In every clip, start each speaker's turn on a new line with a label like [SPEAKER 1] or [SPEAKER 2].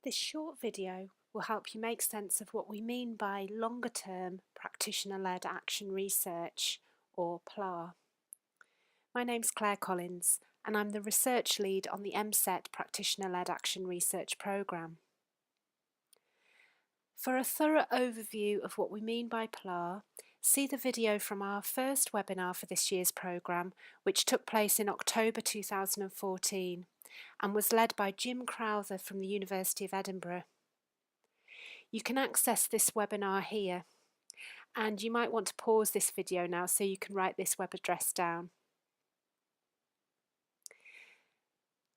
[SPEAKER 1] This short video will help you make sense of what we mean by longer-term practitioner-led action research, or PLAR. My name's Claire Collins, and I'm the research lead on the emCETT Practitioner-led Action Research programme. For a thorough overview of what we mean by PLAR, see the video from our first webinar for this year's programme, which took place in October 2014 and was led by Jim Crowther from the University of Edinburgh. You can access this webinar here, and you might want to pause this video now so you can write this web address down.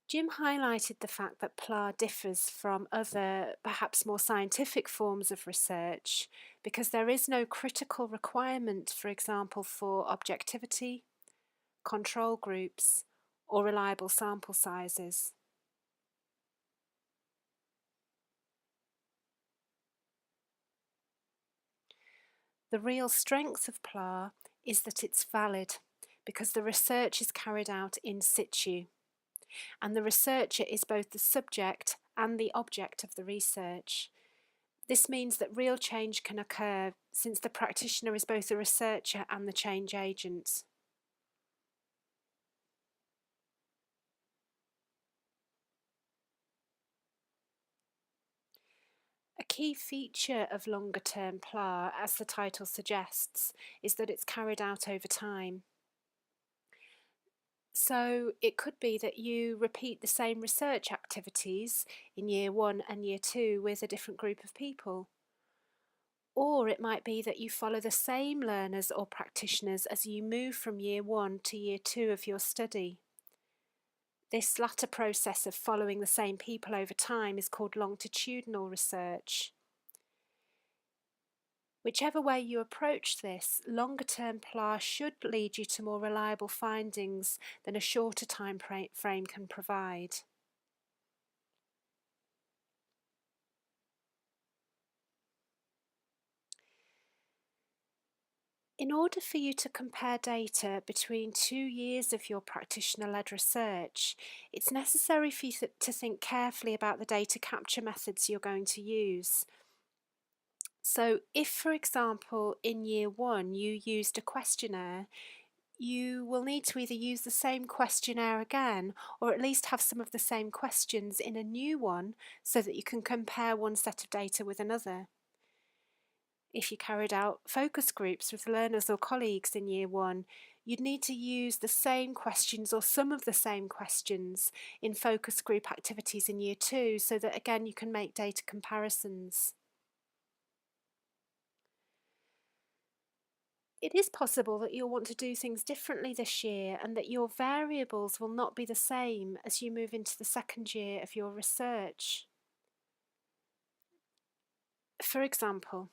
[SPEAKER 1] Jim highlighted the fact that PLAR differs from other, perhaps more scientific forms of research because there is no critical requirement, for example, for objectivity, control groups, or reliable sample sizes. The real strength of PLAR is that it's valid because the research is carried out in situ, and the researcher is both the subject and the object of the research. This means that real change can occur since the practitioner is both the researcher and the change agent. A key feature of longer-term PLAR, as the title suggests, is that it's carried out over time. So it could be that you repeat the same research activities in year 1 and year 2 with a different group of people. Or it might be that you follow the same learners or practitioners as you move from year 1 to year 2 of your study. This latter process of following the same people over time is called longitudinal research. Whichever way you approach this, longer-term PLAR should lead you to more reliable findings than a shorter time frame can provide. In order for you to compare data between 2 years of your practitioner-led research, it's necessary for you to think carefully about the data capture methods you're going to use. So if, for example, in year 1 you used a questionnaire, you will need to either use the same questionnaire again or at least have some of the same questions in a new one so that you can compare one set of data with another. If you carried out focus groups with learners or colleagues in year 1, you'd need to use the same questions or some of the same questions in focus group activities in year 2 so that again you can make data comparisons. It is possible that you'll want to do things differently this year and that your variables will not be the same as you move into the second year of your research. For example,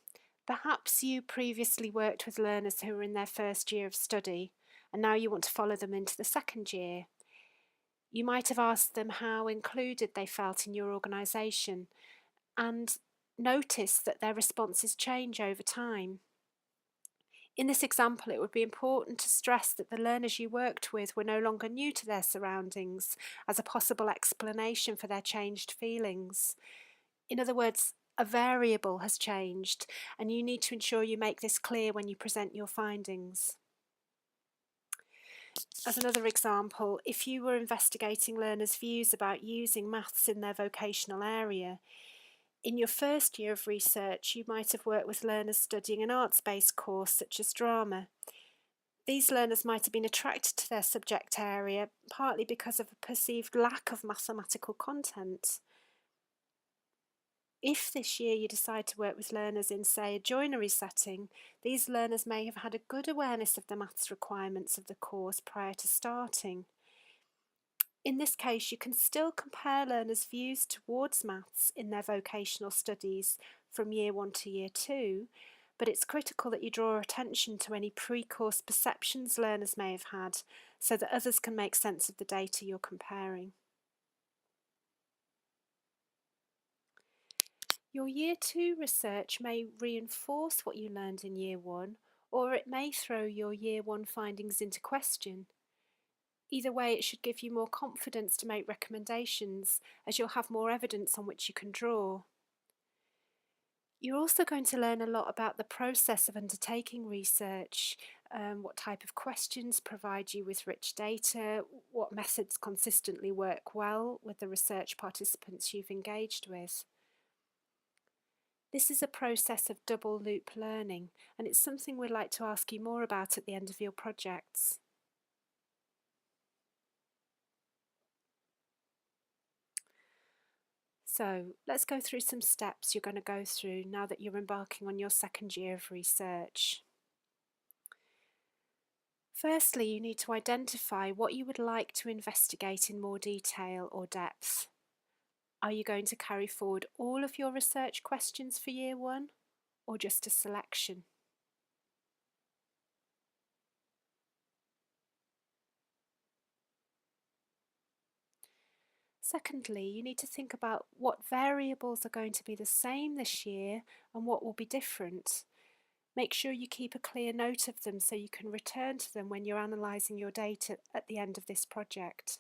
[SPEAKER 1] perhaps you previously worked with learners who were in their first year of study and now you want to follow them into the second year. You might have asked them how included they felt in your organisation and noticed that their responses change over time. In this example, it would be important to stress that the learners you worked with were no longer new to their surroundings as a possible explanation for their changed feelings. In other words, a variable has changed, and you need to ensure you make this clear when you present your findings. As another example, if you were investigating learners' views about using maths in their vocational area, in your first year of research, you might have worked with learners studying an arts-based course such as drama. These learners might have been attracted to their subject area partly because of a perceived lack of mathematical content. If this year you decide to work with learners in, say, a joinery setting, these learners may have had a good awareness of the maths requirements of the course prior to starting. In this case, you can still compare learners' views towards maths in their vocational studies from year 1 to year 2, but it's critical that you draw attention to any pre-course perceptions learners may have had so that others can make sense of the data you're comparing. Your year 2 research may reinforce what you learned in year 1, or it may throw your year 1 findings into question. Either way, it should give you more confidence to make recommendations, as you'll have more evidence on which you can draw. You're also going to learn a lot about the process of undertaking research, what type of questions provide you with rich data, what methods consistently work well with the research participants you've engaged with. This is a process of double loop learning, and it's something we'd like to ask you more about at the end of your projects. So let's go through some steps you're going to go through now that you're embarking on your second year of research. Firstly, you need to identify what you would like to investigate in more detail or depth. Are you going to carry forward all of your research questions for year one, or just a selection? Secondly, you need to think about what variables are going to be the same this year and what will be different. Make sure you keep a clear note of them so you can return to them when you're analysing your data at the end of this project.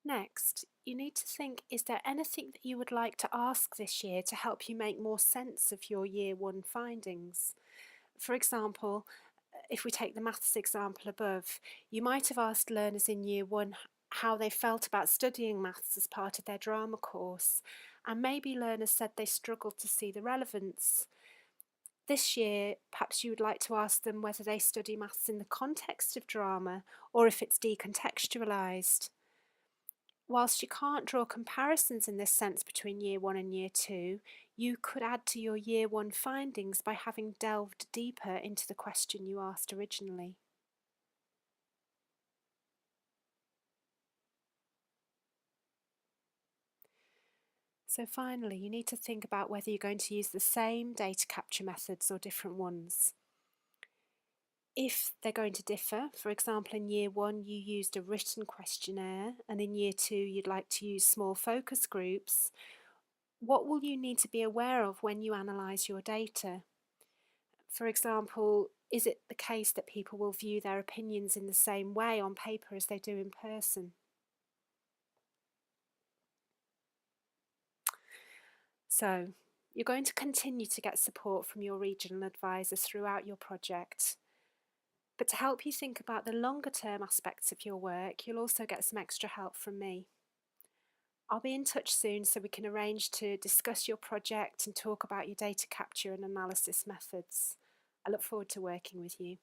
[SPEAKER 1] Next, you need to think, is there anything that you would like to ask this year to help you make more sense of your year one findings? For example, if we take the maths example above, you might have asked learners in year one how they felt about studying maths as part of their drama course, and maybe learners said they struggled to see the relevance. This year, perhaps you would like to ask them whether they study maths in the context of drama or if it's decontextualised. Whilst you can't draw comparisons in this sense between year one and year two, you could add to your year one findings by having delved deeper into the question you asked originally. So finally, you need to think about whether you're going to use the same data capture methods or different ones. If they're going to differ, for example, in year one you used a written questionnaire and in year two you'd like to use small focus groups, what will you need to be aware of when you analyse your data? For example, is it the case that people will view their opinions in the same way on paper as they do in person? So, you're going to continue to get support from your regional advisor throughout your project. But to help you think about the longer term aspects of your work, you'll also get some extra help from me. I'll be in touch soon so we can arrange to discuss your project and talk about your data capture and analysis methods. I look forward to working with you.